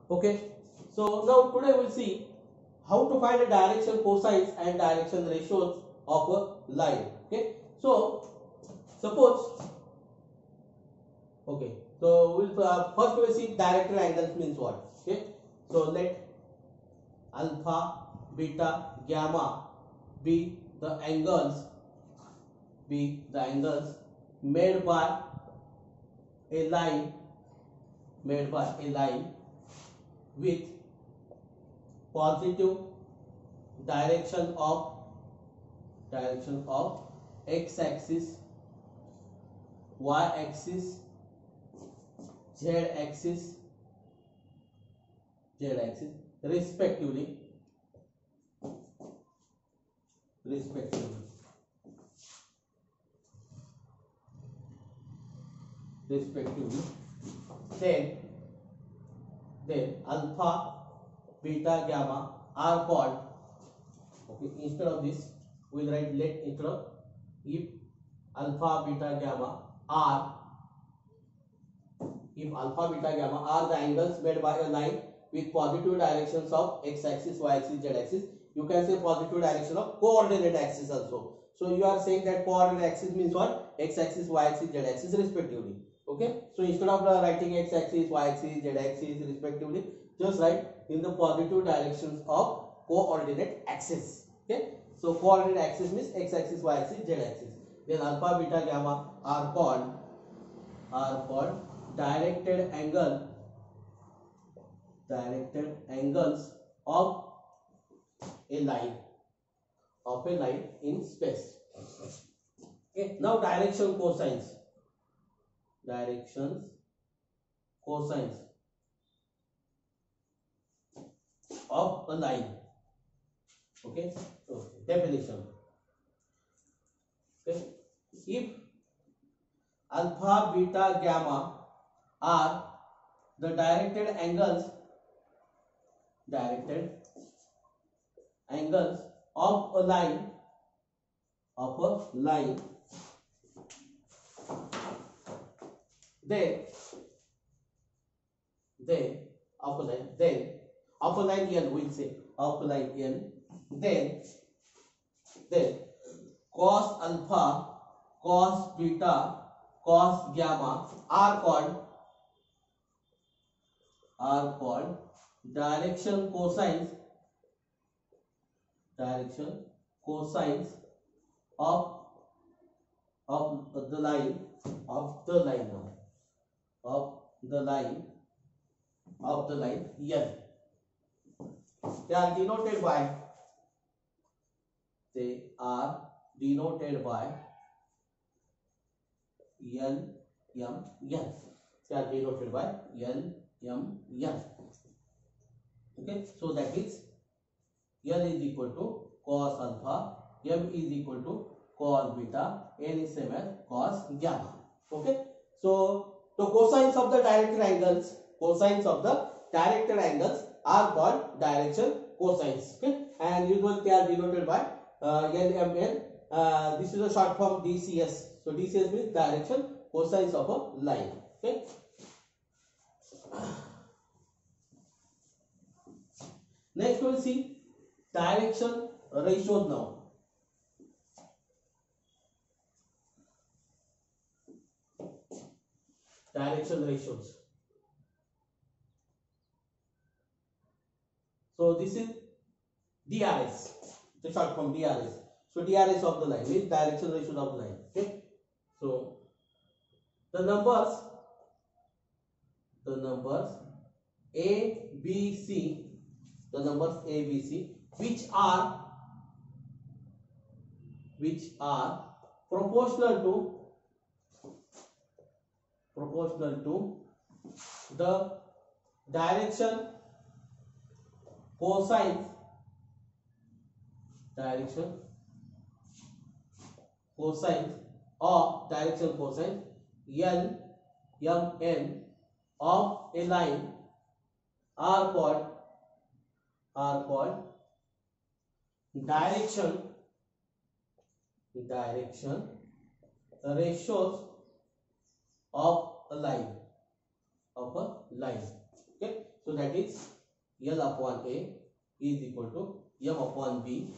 Okay, so now today we'll see how to find the direction cosines and direction ratios of a line. Okay, so suppose, okay, so we'll first we'll see directed angles means what. Okay, so let alpha, beta, gamma be the angles made by a line with positive direction of x axis, y axis, z axis respectively. Then alpha, beta, gamma are called, okay, instead of this we will write let instead of, if alpha, beta, gamma are the angles made by a line with positive directions of x axis, y axis, z axis, you can say positive direction of coordinate axis also. So you are saying that coordinate axis means what? X axis, y axis, z axis respectively. Okay, so instead of writing x axis, y axis, z axis respectively, just write in the positive directions of coordinate axis. Okay, so coordinate axis means x axis, y axis, z axis. Then alpha, beta, gamma are called directed angles of a line in space. Okay, now directions cosines of a line. Okay, so definition. Okay, if alpha, beta, gamma are the directed angles of a line then of a line n, we'll say of a line n, then cos alpha, cos beta, cos gamma are called direction cosines of the line n. They are denoted by L, M, N. They are denoted by L, M, N. Okay, so that is L is equal to cos alpha, M is equal to cos beta, N is same as cos gamma. Okay, so the cosines of the directed angles are called direction cosines. Okay, and usually they are denoted by L, M, N. This is a short form DCS. So DCS means direction cosines of a line. Okay. Next we will see direction ratios now. Direction ratios. So this is DRS, the short form DRS. So DRS of the line means direction ratios of the line. Okay. So the numbers A, B, C, which are proportional to the direction cosines L, M, N of a line are called direction ratios of a line. Okay, so that is L upon A is equal to M upon B.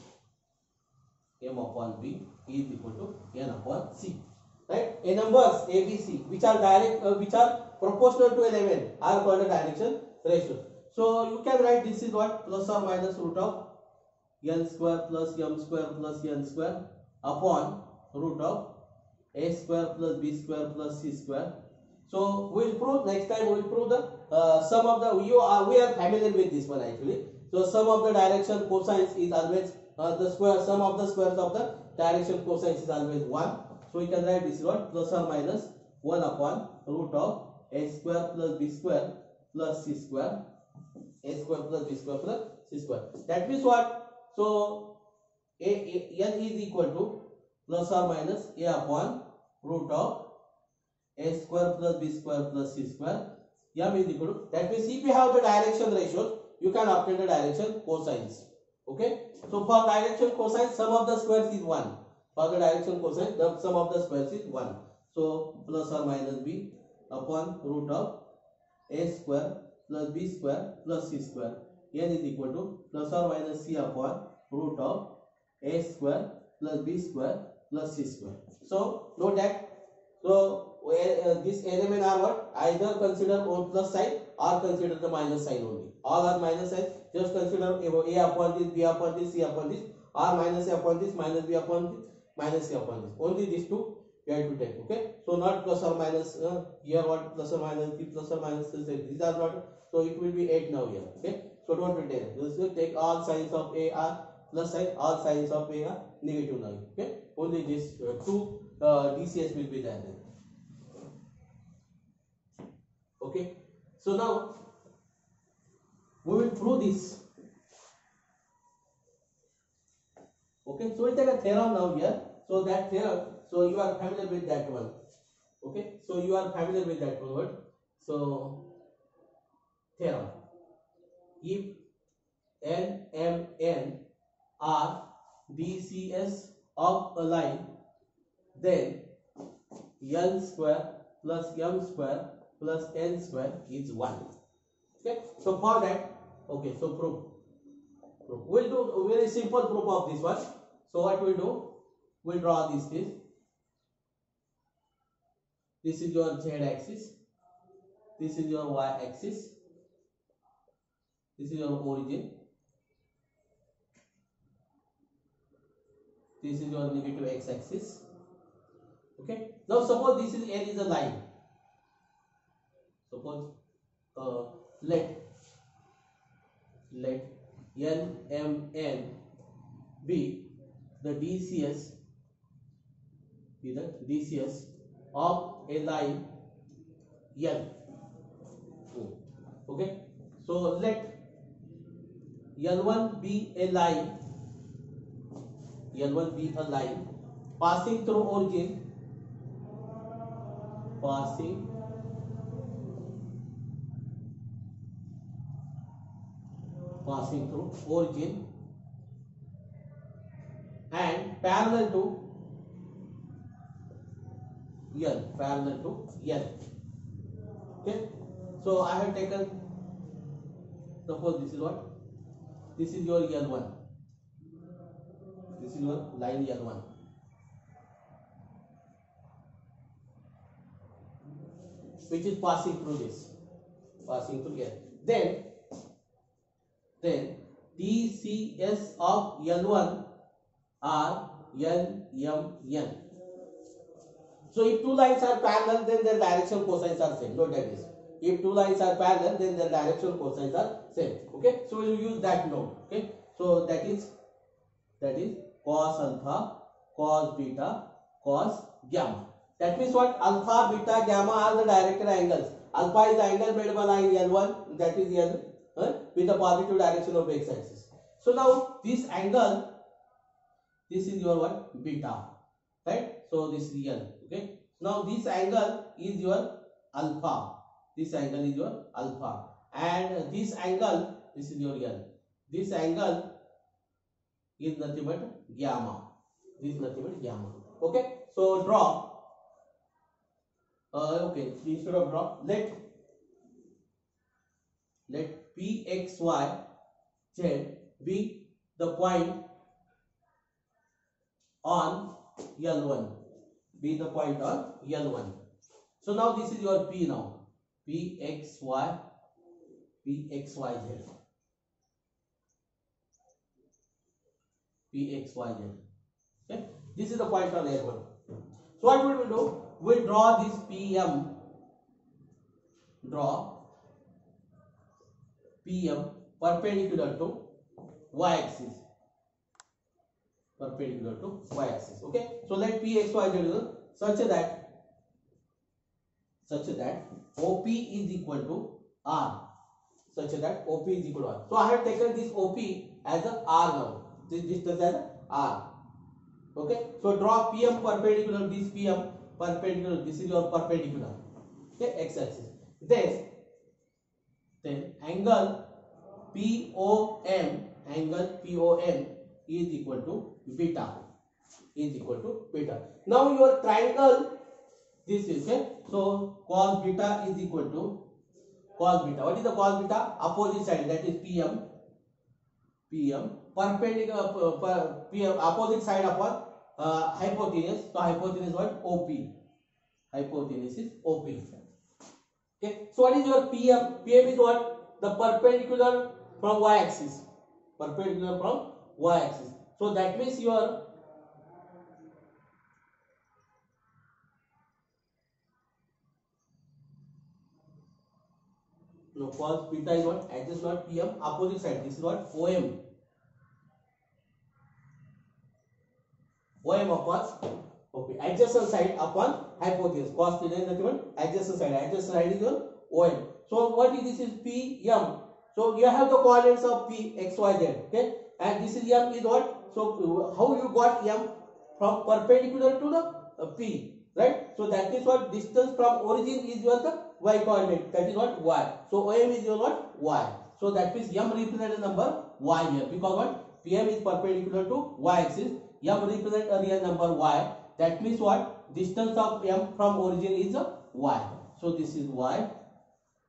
M upon B is equal to N upon C. Right? A numbers A, B, C which are which are proportional to element are called a direction ratio. So you can write this is what plus or minus root of L square plus M square plus N square upon root of A square plus B square plus C square. So we will prove next time. We will prove the sum of the we are familiar with this one actually. So sum of the direction cosines is always the square sum of the squares of the direction cosines is always 1. So we can write this one plus or minus 1 upon root of A square plus B square plus C square. A square plus B square plus C square. That means what? So N is equal to plus or minus A upon root of A square plus B square plus C square. M is equal to, that means if you have the direction ratios, you can obtain the direction cosines. Okay. So for direction cosine, sum of the squares is 1. For the direction cosine, the sum of the squares is 1. So plus or minus B upon root of A square plus B square plus C square. N is equal to plus or minus C upon root of A square plus B square plus C square. So note that. So this element are what? Either consider on plus sign or consider the minus sign only. All are minus sign. Just consider A upon this, B upon this, C upon this, or minus A upon this, minus B upon this, minus C upon this. Only these two you have to take. Okay. So not plus or minus. Here what plus or minus B, plus or minus C. These are not. So it will be 8 now here. Okay. So don't retain it. You will take all signs of A are plus sign, all signs of A are negative now. Okay. Only these two DCS will be there. Okay. So now we will prove this. Okay. So we'll take a theorem now here. So that theorem. So you are familiar with that one. Okay. So you are familiar with that one. So theorem. If N, M, N are DCS of a line, then L square plus M square plus N square is 1. Okay. So for that, okay. So proof. We'll do a very simple proof of this one. So what we'll do? We'll draw this. This is your Z axis. This is your Y axis. This is your origin. This is your negative X axis. Okay. Now suppose this is N is a line. Suppose let N, M, N be the DCS of a line L. Okay. So let L1 be a line. L1 be a line passing through origin. Passing through origin and parallel to L. Okay. So I have taken, suppose this is what? This is your L1. This is your line L1. Which is passing through this. Passing through L. Then DCS of L1 are L, M, N. So if two lines are parallel, then their direction cosines are same. Note that is. If two lines are parallel, then their direction cosines are same. Okay. So we will use that note. Okay. So that is cos alpha, cos beta, cos gamma. That means what? Alpha, beta, gamma are the directed angles. Alpha is the angle made by line L1, that is L, with the positive direction of X axis. So now this angle, this is your what? Beta, right? So this is L. Okay. Now this angle is your alpha. This angle is your alpha, and this angle, this is your L. This angle is nothing but gamma. This is nothing but gamma. Okay. So draw. Okay. Instead of draw, let PXY Z be the point on L1. Be the point on L1. So now this is your P now. PXY PXYZ. PXYZ. Okay. This is the point on L1. So what will we do? We draw this PM. Draw PM perpendicular to y-axis. Perpendicular to y-axis. Okay. So let PXYZ is such that OP is equal to R. Such that OP is equal to R. So I have taken this OP as a R now. This distance as R. Okay. So draw PM perpendicular. This PM perpendicular. This is your perpendicular. Okay. X-axis. Then angle POM is equal to beta. Now your triangle, this is okay. So cos beta is equal to cos beta. What is the cos beta? Opposite side, that is PM perpendicular PM opposite side upon hypotenuse. So hypotenuse what? OP. Hypotenuse is OP. Okay. So what is your PM? PM is what? The perpendicular from y-axis. Perpendicular from y-axis. So that means your cos beta is what? Adjust not PM opposite side. This is what? OM. OM upon OP. Adjacent side upon hypotenuse. Cos theta is nothing but adjacent side. Adjacent side is your OM. So what is this? Is PM. So you have the coordinates of P, X, Y, Z. Okay. And this is M is what? So how you got M? From perpendicular to the P. Right. So that is what? Distance from origin is your the Y coordinate. That is what? Y. So OM is your what? Y. So that means M represents number Y here. Because what? PM is perpendicular to Y axis. M represents a real number Y. That means what? Distance of M from origin is Y. So this is Y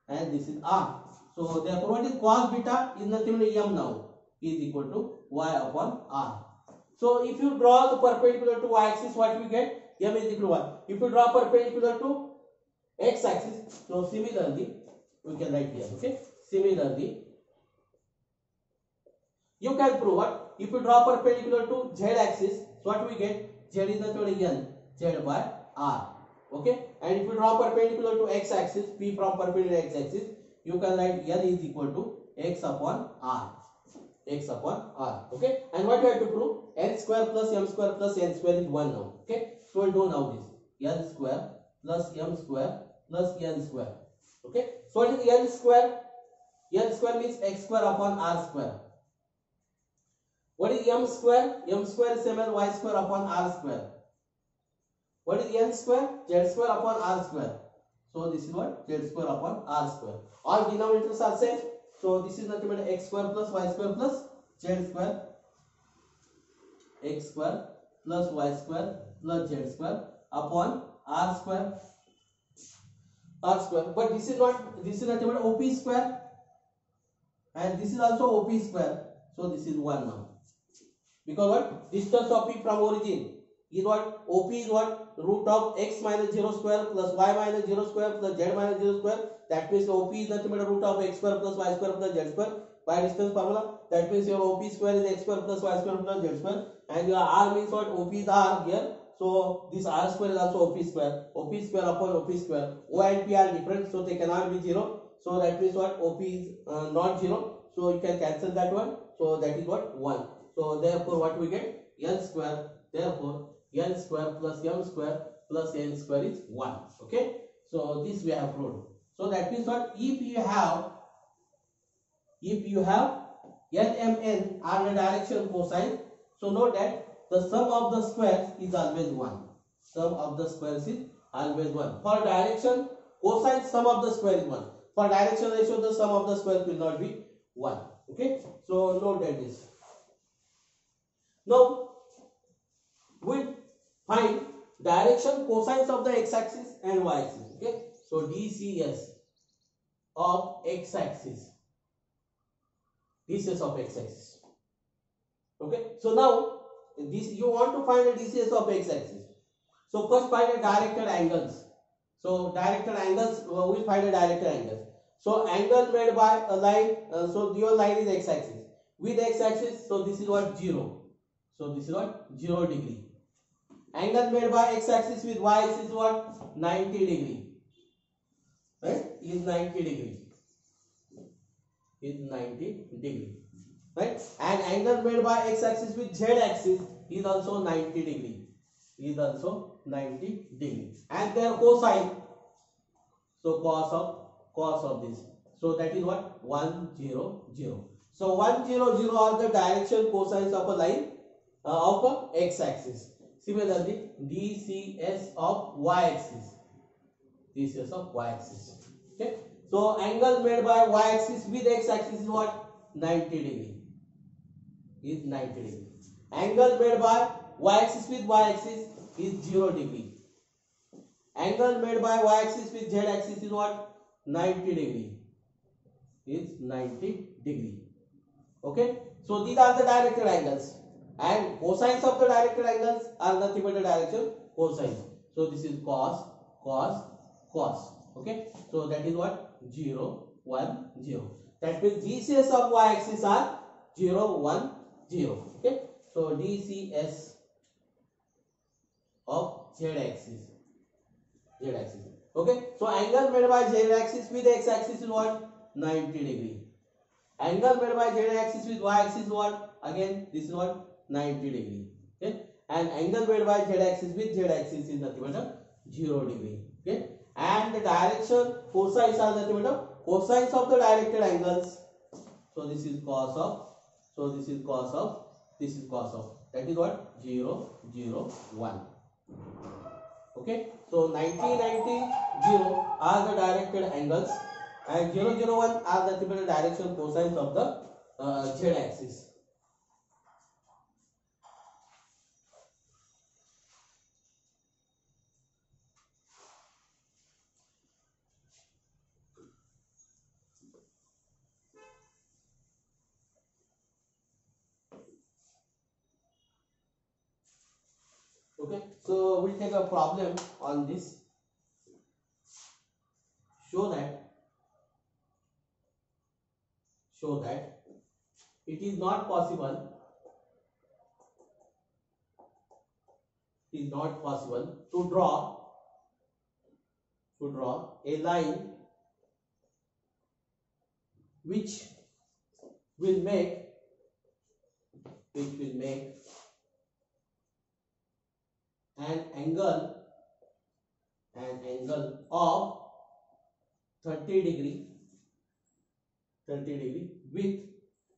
and this is R. So therefore what is cos beta is nothing but M now is equal to Y upon R. So if you draw the perpendicular to Y axis, what we get? M is equal to Y. If you draw perpendicular to X axis, so similarly we can write here. Okay. Similarly you can prove what? If you draw perpendicular to Z axis, so what we get? Z is nothing but N, Z by R. Okay. And if you draw perpendicular to X axis, P from perpendicular to X axis, you can write N is equal to X upon R. X upon R. Okay. And what you have to prove? N square plus M square plus N square is 1 now. Okay. So we'll do now this. N square plus M square plus N square. Okay. So what is N square? N square means X square upon R square. What is M square? M square is same as Y square upon R square. What is N square? Z square upon R square. So this is what? Z square upon R square. All denominators are same. So this is nothing but X square plus Y square plus Z square. X square plus Y square plus Z square upon R square. R square. But this is nothing but OP square. And this is also OP square. So this is 1 now. Because what? Distance of P from origin is what? OP is what? Root of X minus 0 square plus Y minus 0 square plus Z minus 0 square. That means OP is nothing but root of X square plus Y square plus Z square by distance formula. That means your OP square is X square plus Y square plus Z square. And your R means what? OP is R here. So this R square is also OP square. OP square upon OP square. O and P are different, so they cannot be 0. So that means what? OP is not 0. So you can cancel that one. So that is what? 1. So therefore what we get? N square. Therefore N square plus M square plus N square is 1. Okay. So this we have proved. So that means what? If you have N, M, N are the direction cosine. So note that the sum of the squares is always 1. Sum of the squares is always 1. For direction cosine, sum of the square is 1. For direction ratio, the sum of the squares will not be 1. Okay. So note that this. Now we find direction cosines of the x-axis and y-axis. Okay. So DCS of x-axis DCS of x-axis. Okay, so now this you want to find the DCS of x-axis. So first find the directed angles. So directed angles, we find the directed angles. So angle made by a line, so your line is x-axis. With x-axis, so this is what 0. So this is what 0 degree. Angle made by x-axis with y-axis is what 90 degree. Right? Is 90 degree. Is 90 degree. Right? And angle made by x-axis with z-axis is also 90 degree. Is also 90 degree. And their cosine. So cos of this. So that is what 1 0 0. So 1 0 0 are the direction cosines of a line of a x-axis. Similarly, DCS of y-axis. DCS of y-axis. Okay. So angle made by y-axis with x-axis is what 90 degree. Is 90 degree. Angle made by y-axis with y-axis is 0 degree. Angle made by y-axis with z-axis is what 90 degree. Is 90 degree. Okay. So these are the directed angles. And cosines of the directed angles are nothing but the direction cosine. So this is cos, cos, cos. Okay. So that is what 0, 1, 0. That means DCS of y-axis are 0, 1, 0. Okay. So DCS of z-axis. Z-axis. Okay. So angle made by z-axis with x-axis is what 90 degree. Angle made by z-axis with y-axis is what? Again, this is what 90 degree. Okay. And angle made by z-axis with z-axis is nothing but 0 degree. Okay. And the direction cosines are nothing but cosines of the directed angles. So this is cos of. So this is cos of. This is cos of. That is what 0 0 1. Okay. So 90 90 0 are the directed angles. And 0 0 1 are the typical direction cosines of the z-axis. Okay, so we'll take a problem on this. Show that it is not possible. It is not possible to draw a line which will make an angle of 30 degree with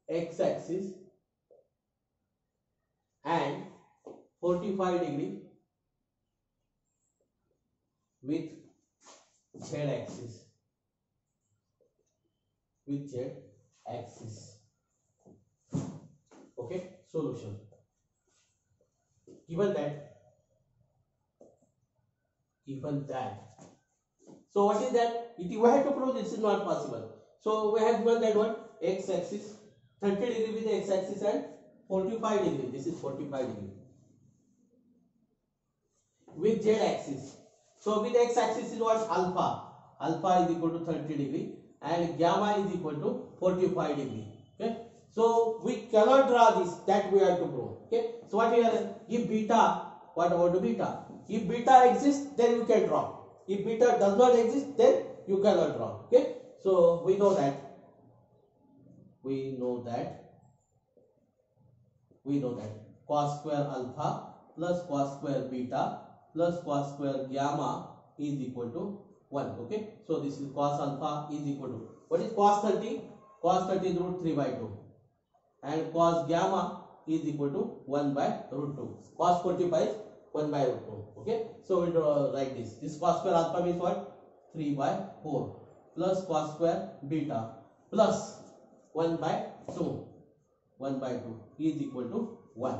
x-axis and 45 degree with z-axis. Okay, solution. Given that, so what is that? We have to prove this is not possible. So we have given that one x-axis 30 degree with x-axis and 45 degree. This is 45 degree with z-axis. So with x-axis is what? Alpha. Alpha is equal to 30 degree and gamma is equal to 45 degree. Okay. So we cannot draw this. That we have to prove. Okay. So what we are? If beta, what about beta? If beta exists, then you can draw. If beta does not exist, then you cannot draw. Okay. So we know that cos square alpha plus cos square beta plus cos square gamma is equal to 1. Okay. So this is cos alpha is equal to, what is cos 30? Cos 30 is root 3 by 2. And cos gamma is equal to 1 by root 2. Cos 45 is 1 by root 2. Okay. So we draw like this. This cos square alpha means what? 3 by 4 plus cos square beta plus 1 by 2. 1 by 2 is equal to 1.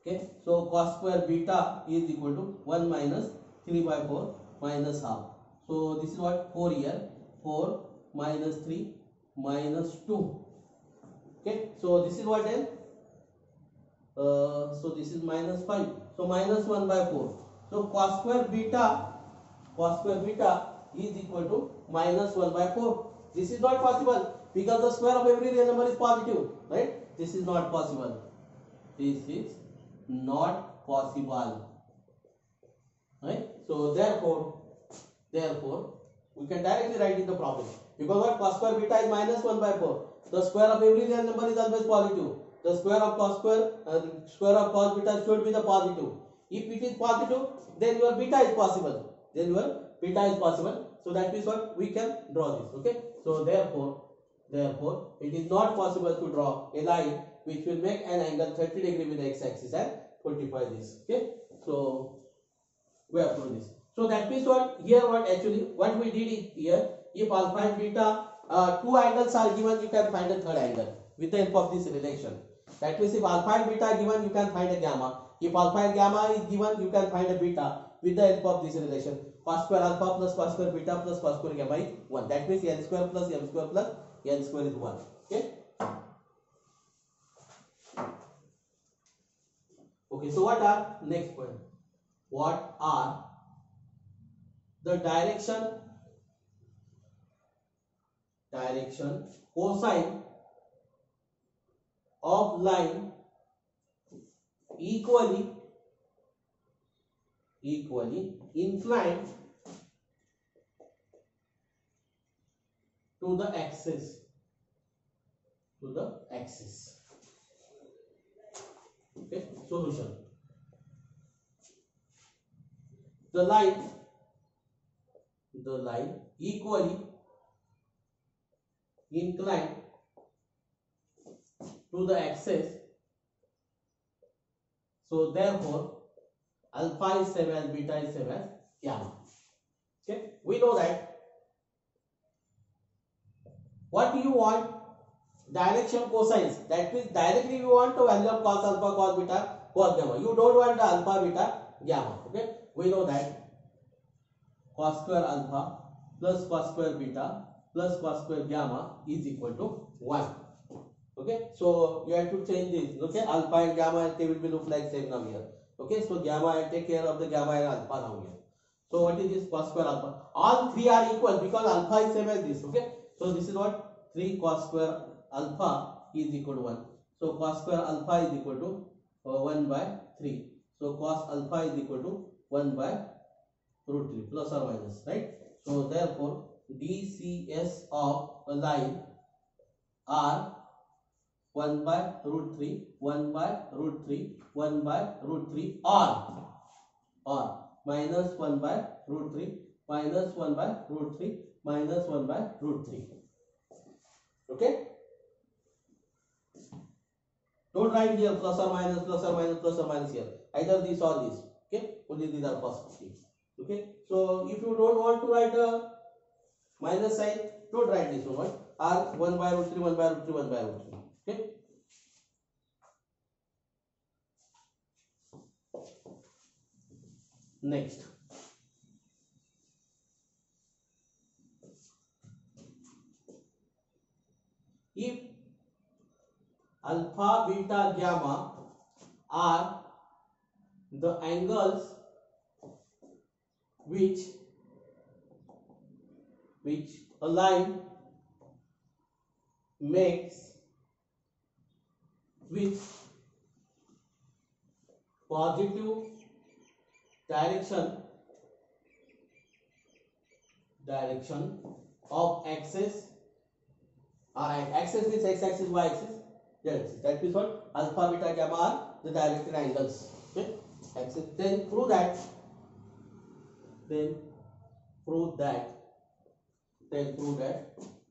Okay. So cos square beta is equal to 1 minus 3 by 4 minus half. So this is what? 4 here. 4 minus 3 minus 2 Okay, so this is what then. So this is minus 5. So minus 1 by 4. So cos square beta is equal to minus 1 by 4. This is not possible because the square of every real number is positive, right? This is not possible. This is not possible, right? So therefore, we can directly write in the problem, because what, cos square beta is minus 1 by 4. The square of every real number is always positive. The square of cos beta should be the positive. If it is positive, then your beta is possible. So that means what, we can draw this. Okay. So therefore, it is not possible to draw a line which will make an angle 30 degree with the x-axis and 45 this. Okay. So we have to do this. So that means what, here what we did is here, if alpha and beta, two angles are given, you can find a third angle with the help of this relation. That means if alpha and beta are given, you can find a gamma. If alpha and gamma is given, you can find a beta with the help of this relation. Cos square alpha plus cos square beta plus cos square gamma is 1. That means n square plus m square plus n square is 1. Okay. Okay. So what are next point? What are the direction cosine of line equally inclined to the axis. Okay. Solution. The line equally inclined to the axis. So therefore, alpha is same as beta is same as gamma. Okay. We know that. What do you want? Direction cosines. That means directly you want the value of cos alpha, cos beta, cos gamma. You don't want the alpha, beta, gamma. Okay. We know that cos square alpha plus cos square beta plus cos square gamma is equal to 1. Okay. So you have to change this. Okay. Alpha and gamma, they will be look like same now here. Okay. So gamma, I take care of the gamma and alpha now here. So what is this cos square alpha? All three are equal because alpha is same as this. Okay. So this is what, 3 cos square alpha is equal to 1. So cos square alpha is equal to 1 by 3. So cos alpha is equal to 1 by root 3 plus or minus, right? So therefore DCS of a line are 1 by root 3, 1 by root 3, 1 by root 3 or minus 1 by root 3, minus 1 by root 3, minus 1 by root 3. Okay. Don't write here plus or minus, plus or minus, plus or minus here. Either this or this. Okay. Only these are possible. Okay. So if you don't want to write a minus sign, don't write this one. Or 1 by root 3, 1 by root 3, 1 by root 3. Okay. Next. If alpha, beta, gamma are the angles which a line makes with positive direction of axis. Alright, axis means x-axis, y-axis, z-axis. That means what? Alpha, beta, gamma are the directed angles. Okay, axis. Then prove that.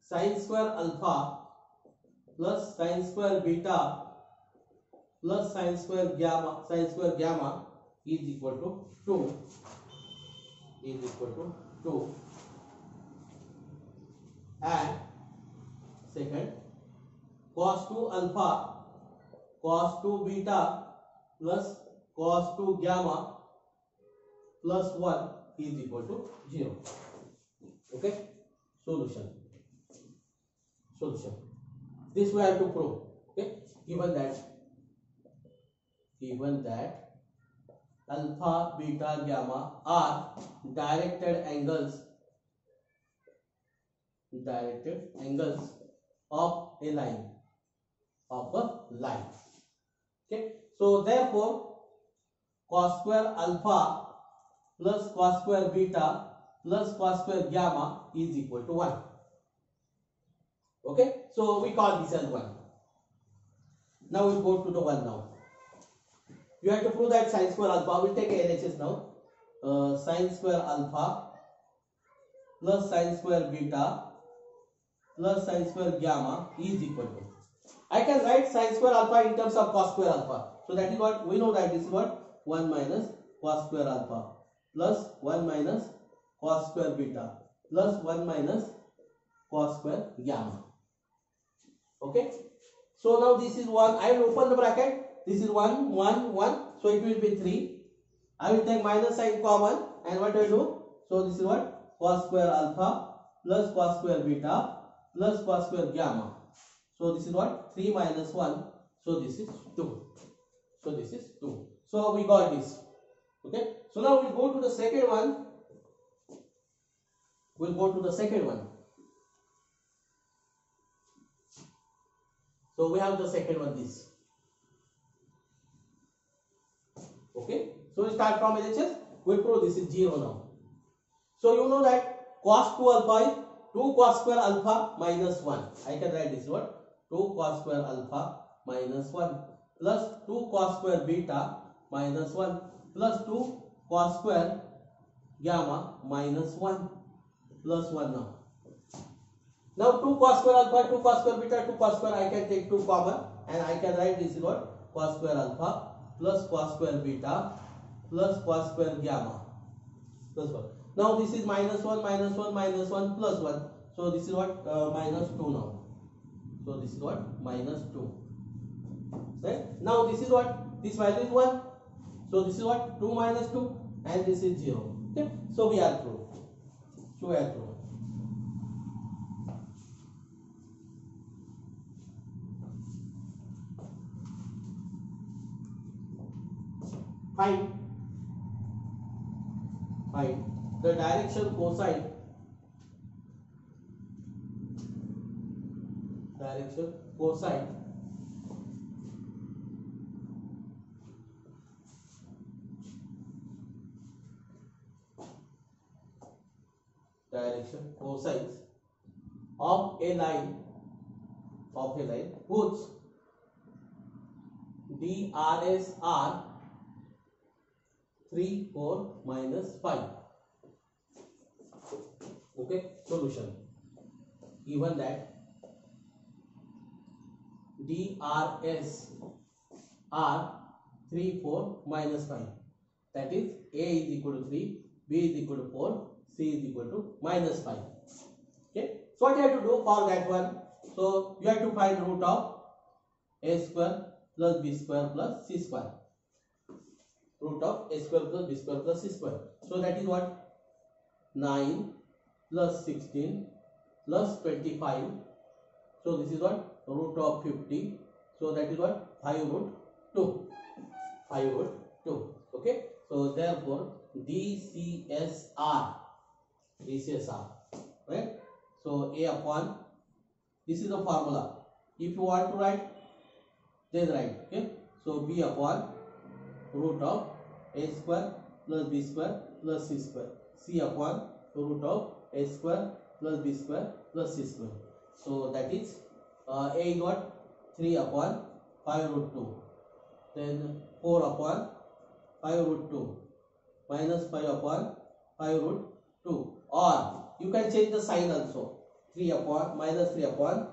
Sin square alpha plus sin square beta plus sin square gamma is equal to 2. And second, cos 2 alpha, cos 2 beta plus cos 2 gamma plus 1 is equal to 0. Okay. Solution. This we have to prove. Okay, given that alpha, beta, gamma are directed angles of a line. Okay, so therefore cos square alpha plus cos square beta plus cos square gamma is equal to 1. Okay, so we call this as 1. Now we go to the 1 now. You have to prove that sin square alpha, we'll take LHS now. Sin square alpha plus sin square beta plus sin square gamma is equal to. I can write sin square alpha in terms of cos square alpha. So that is what we know, that this is what 1 minus cos square alpha plus 1 minus cos square beta plus 1 minus cos square gamma. Okay. So now this is 1. I will open the bracket. This is 1, 1, 1. So it will be 3. I will take minus sign common, and what I will do? So this is what? Cos square alpha plus cos square beta plus cos square gamma. So this is what? 3 minus 1. So this is 2. So this is 2. So we got this. Okay. So now we go to the second one. We'll go to the second one. So we have the second one, this. Okay. So we start from LHS. We'll prove this is 0 now. So you know that cos 2 alpha is 2 cos square alpha minus 1. I can write this word 2 cos square alpha minus 1 plus 2 cos square beta minus 1 plus 2 cos square gamma minus 1 plus 1 now. Now 2 cos square alpha, 2 cos square beta, 2 cos square, I can take 2 common, and I can write this is what? Cos square alpha plus cos square beta plus cos square gamma plus 1. Now this is minus 1, minus 1, minus 1 plus 1. So this is what? Minus 2 now. So this is what? Minus 2. Right? Now this is what? This value is 1. So this is what? 2 minus 2, and this is 0. Okay? So we are through. So we are through. Find the direction cosine cosines of a line whose DRS are 3, 4, minus 5. Okay, solution. Given that DRS are 3, 4, minus 5. That is A is equal to 3, B is equal to 4, C is equal to minus 5. Okay. So what you have to do for that one? So you have to find root of A square plus B square plus C square. Root of A square plus B square plus C square. So that is what? 9 plus 16 plus 25. So this is what? Root of 50. So that is what? 5 root 2. 5 root 2. Okay. So therefore DCSR. Right. So A upon, this is the formula. If you want to write, then write. Okay. So B upon root of A square plus B square plus C square. C upon root of A square plus B square plus C square. So that is A is what? 3 upon 5 root 2. Then 4 upon 5 root 2 minus 5 upon 5 root 2. Or you can change the sign also. 3 upon minus 3 upon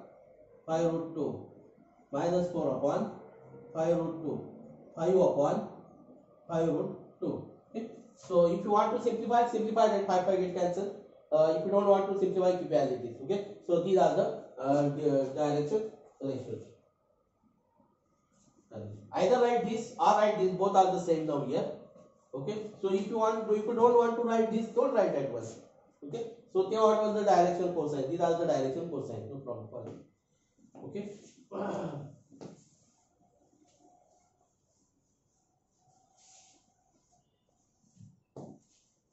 5 root 2 minus 4 upon 5 root 2. 5 upon 5 root 2. Okay. So if you want to simplify, then 5 get cancelled. If you don't want to simplify, keep as it is. Okay. So these are the direction ratios. Either write this or write this. Both are the same now here. Okay. So if you don't want to write this, don't write that one. Okay. So what was the direction cosine? These are the direction cosine. No problem for you. Okay.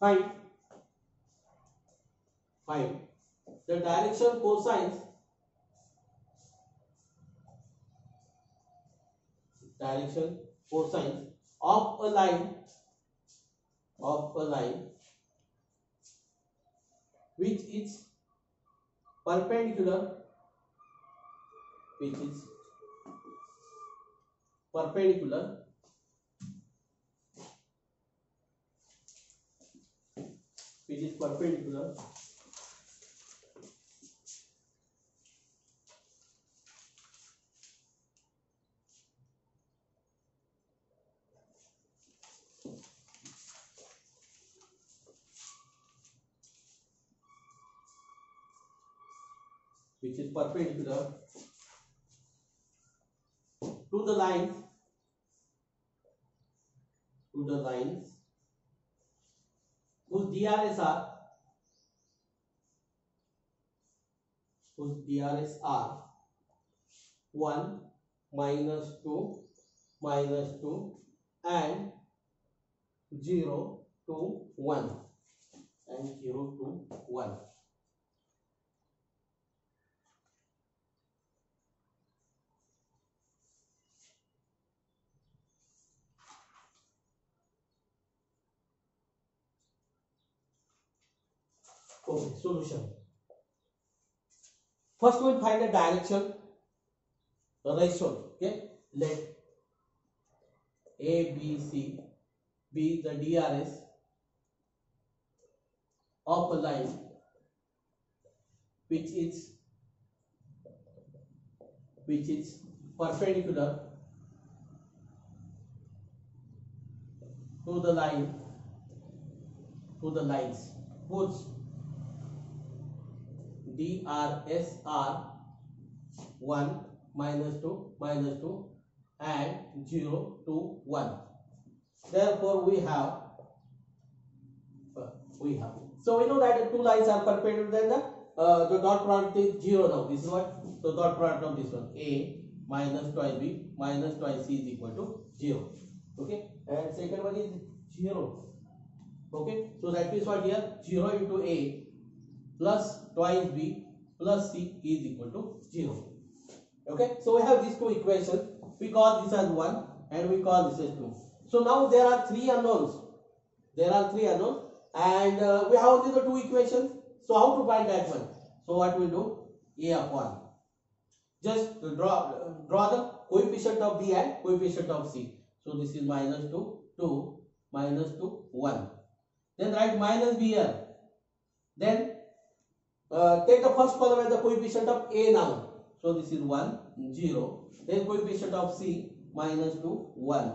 find the direction cosines of a line which is perpendicular which is perpendicular to the lines whose DRS are 1, -2 and 0 to 1 Okay, solution. First we will find the direction ratio. Okay, let A, B, C be the DRS of a line which is perpendicular to the lines whose DRS are 1, -2 and 0 to 1. Therefore we have so we know that the two lines are perpendicular, then the dot product is 0 now. This is what the dot product of this one, A minus twice B minus twice C is equal to 0. Okay, and second one is 0. Okay, so that means what here, 0 into A plus twice B plus C is equal to 0. Okay, so we have these two equations. We call this as 1 and we call this as 2. So now there are three unknowns. And we have only the two equations. So how to find that one? So what we do? A upon. Just draw the coefficient of B and coefficient of C. So this is -2, 2, -2, 1. Then write minus B here. Then take the first column as the coefficient of A now. So this is 1, 0. Then coefficient of C, -2, 1.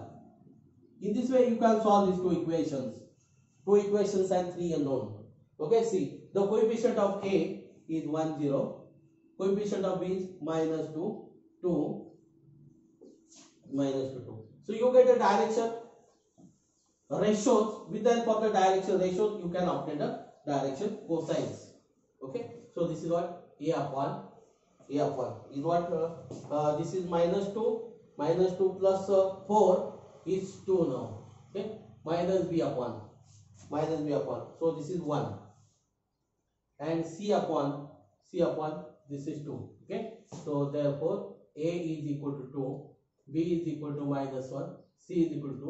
In this way you can solve these two equations. Two equations and three unknown. Okay, see, the coefficient of A is 1, 0. Coefficient of B is -2, 2, -2. So you get the direction ratios. With the help of the direction ratios, you can obtain the direction cosines. Okay, so this is what A upon is what this is -2 plus 4 is 2 now. Okay, minus B upon. So this is 1 and C upon this is 2. Okay, so therefore A is equal to 2, B is equal to -1, C is equal to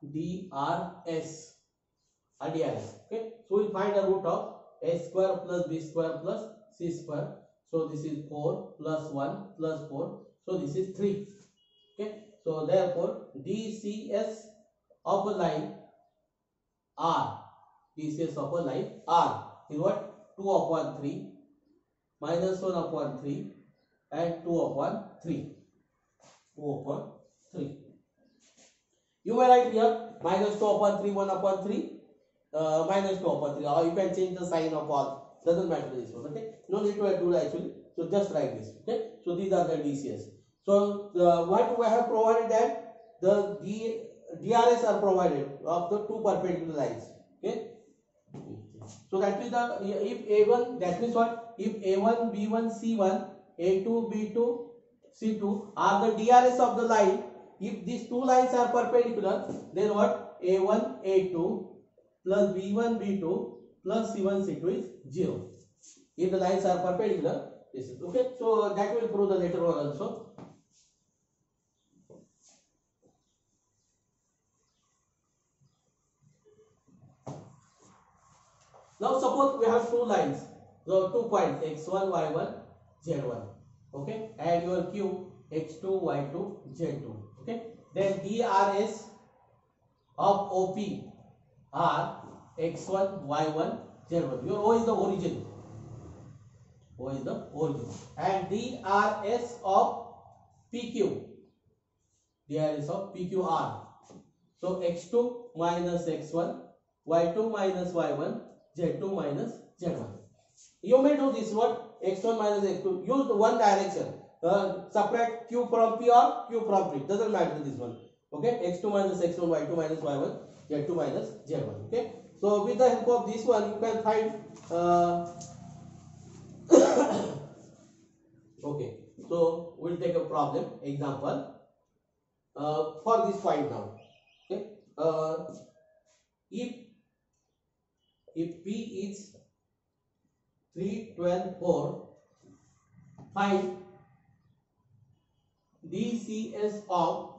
RDRS. Okay, so we find the root of A square plus B square plus C square. So this is 4 plus 1 plus 4. So this is 3. Okay, so therefore DCS of a line R is what? 2 upon 3, -1 upon 3 and 2 upon 3. You may write here -2 upon 3, 1 upon 3, -2 upon 3, or you can change the sign of all, doesn't matter this one. Okay, no need to do actually, so just write this. Okay, so these are the DCS. So what we have provided, that the DRS are provided of the two perpendicular lines. Okay, so that means if A1, that means what, if A1 B1 C1 A2 B2 C2 are the DRS of the line, if these two lines are perpendicular, then what, A1 A2 plus B1 B2 plus C1 C2 is 0. If the lines are perpendicular, this is okay. So that will prove the later one also. Now suppose we have two lines, so 2 points x1 y1 z1, okay, and your q x2 y2 z2, okay. Then DRS of OP are x1 y1 z1. Your O is the origin. O is the origin. And DRS of PQ. DRS of PQ are. So x2 minus x1, y2 minus y1, z2 minus z1. You may do this one, x1 minus x2. Use the one direction. Subtract q from p or q from p. Doesn't matter this one. Okay, x2 minus x1, y2 minus y1, z2 minus z1. Okay. So with the help of this one, you can find. Okay. So we'll take a problem example for this point now. Okay. If P is 3, 12, 4, find DCS of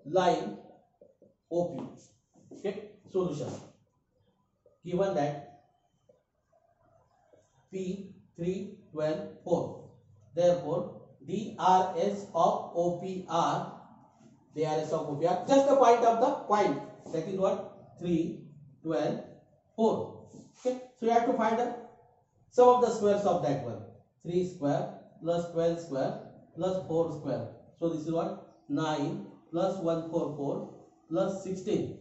line OP. Okay, solution. Given that P 3, 12, 4, therefore DRS of OPR, just the point of the point, that is what, 3, 12, 4. Okay, so you have to find the sum of the squares of that one. 3 square plus 12 square plus 4 square. So this is what, 9 plus 144 plus 16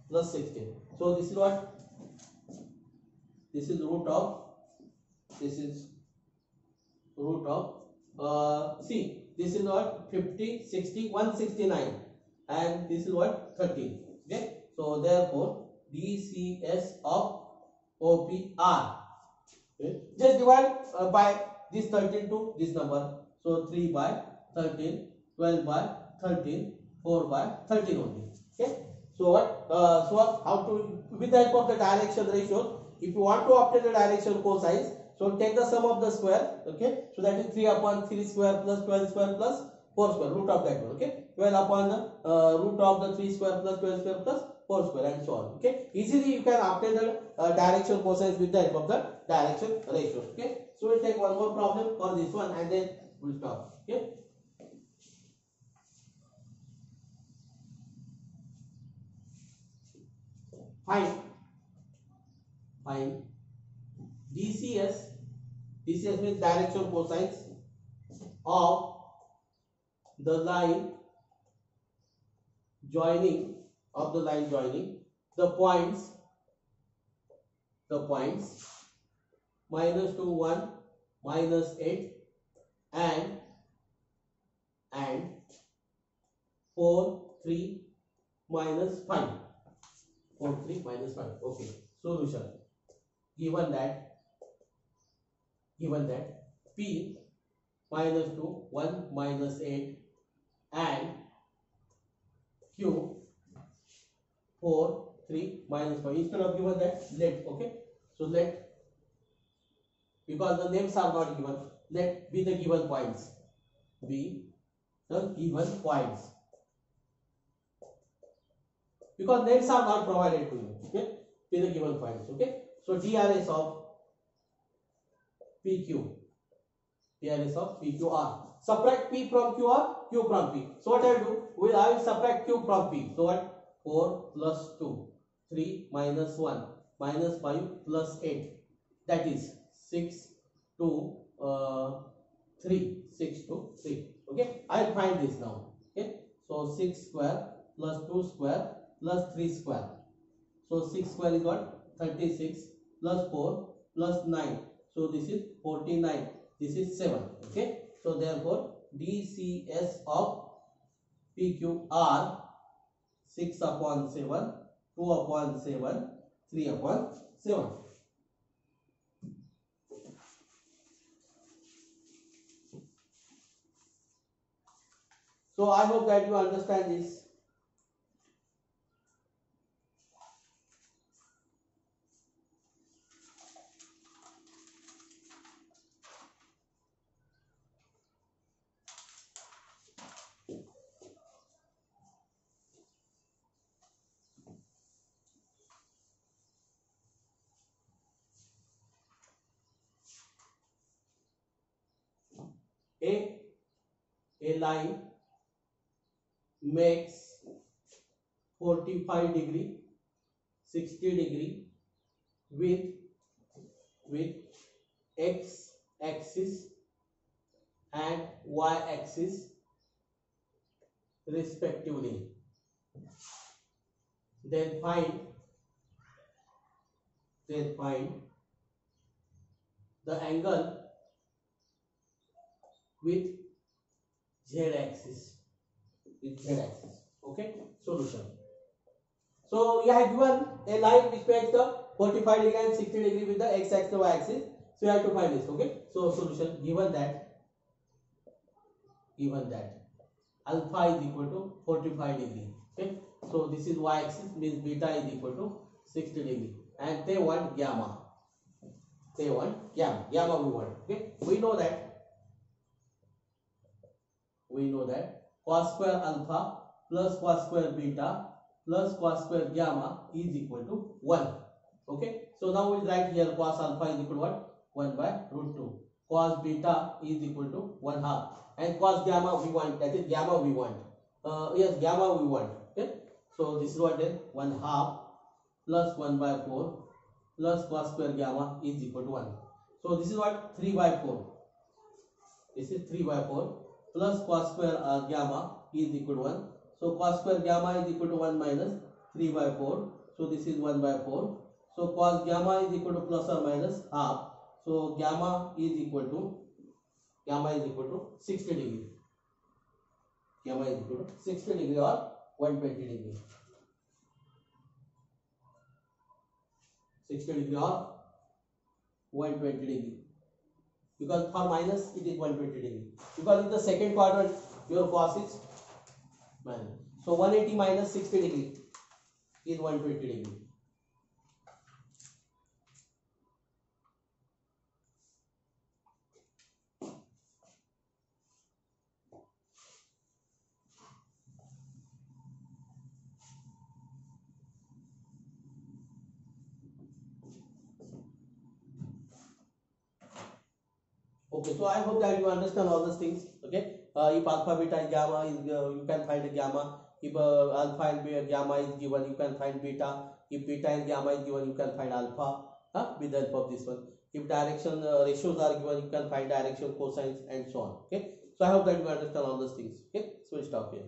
plus 16. So this is what, this is root of, see, this is what, 50, 60, 169, and this is what, 13. Okay, so therefore DCS of OPR. Okay. Just divide by this 13 to this number. So 3 by 13, 12 by 13, 4 by 13 only. Okay. So what? So how to, with the help of the direction ratio, if you want to obtain the direction cosines, so take the sum of the square. Okay. So that is 3 upon 3 square plus 12 square plus 4 square, root of that one. Okay. 12 upon the root of the 3 square plus 12 square plus 4 square, and so on. Okay. Easily you can obtain the direction cosines with the help of the direction ratio. Okay. So we'll take one more problem for this one and then we'll stop. Okay. Find DCS means direction cosines of the line joining the points minus 2, 1, minus 8 and 4, 3, minus 5. 4, 3, minus 5. Okay. Solution. Given that P minus 2, 1, minus 8 and Q 4, 3, minus 5. Instead of given that, let. Okay. So let, because the names are not given, let be the given points. Be the given points. Because names are not provided to you. Okay. Be the given points. Okay. So DRS of PQ. DRS of PQR. Subtract P from QR, Q from P. So what I do? I will subtract Q from P. So what? 4 plus 2. 3 minus 1. Minus 5 plus 8. That is 6 to 3. 6 to 3. Okay. I will find this now. Okay. So 6 square plus 2 square plus 3 square. So 6 square is what? 36 plus 4 plus 9. So this is 49. This is 7. Okay. So therefore DCS of PQR 6 upon 7, 2 upon 7, 3 upon 7. So I hope that you understand this. a a line makes 45 degree, 60 degree with x axis and y axis respectively. Then find the angle with z axis. Okay, solution. So you have given a line which makes the 45 degree and 60 degree with the x axis and y axis. So you have to find this. Okay, so solution, given that alpha is equal to 45 degree. Okay, so this is y axis, means beta is equal to 60 degree, and they want gamma. Gamma we want. Okay, we know that cos square alpha plus cos square beta plus cos square gamma is equal to 1. Okay, so now we write here cos alpha is equal to what? 1 by root 2. Cos beta is equal to 1/2, and cos gamma we want, that is gamma we want. Yes, gamma we want. Okay, so this is what is 1/2 plus 1 by 4 plus cos square gamma is equal to 1. So this is what? 3 by 4. This is 3 by 4 plus cos square gamma is equal to 1. So cos square gamma is equal to 1 minus 3 by 4. So this is 1 by 4. So cos gamma is equal to plus or minus half. So gamma is equal to 60 degree. Gamma is equal to 60 degree or 120 degree. 60 degree or 120 degree. Because for minus it is 120 degree. Because in the second quadrant your cos is minus. So 180 minus 60 degree is 120 degree. Okay, so I hope that you understand all these things. Okay, if alpha, beta, and gamma is you can find a gamma. If alpha and gamma is given, you can find beta. If beta and gamma is given, you can find alpha with the help of this one. If direction ratios are given, you can find direction, cosines, and so on. Okay, so I hope that you understand all these things. Okay, so we stop here.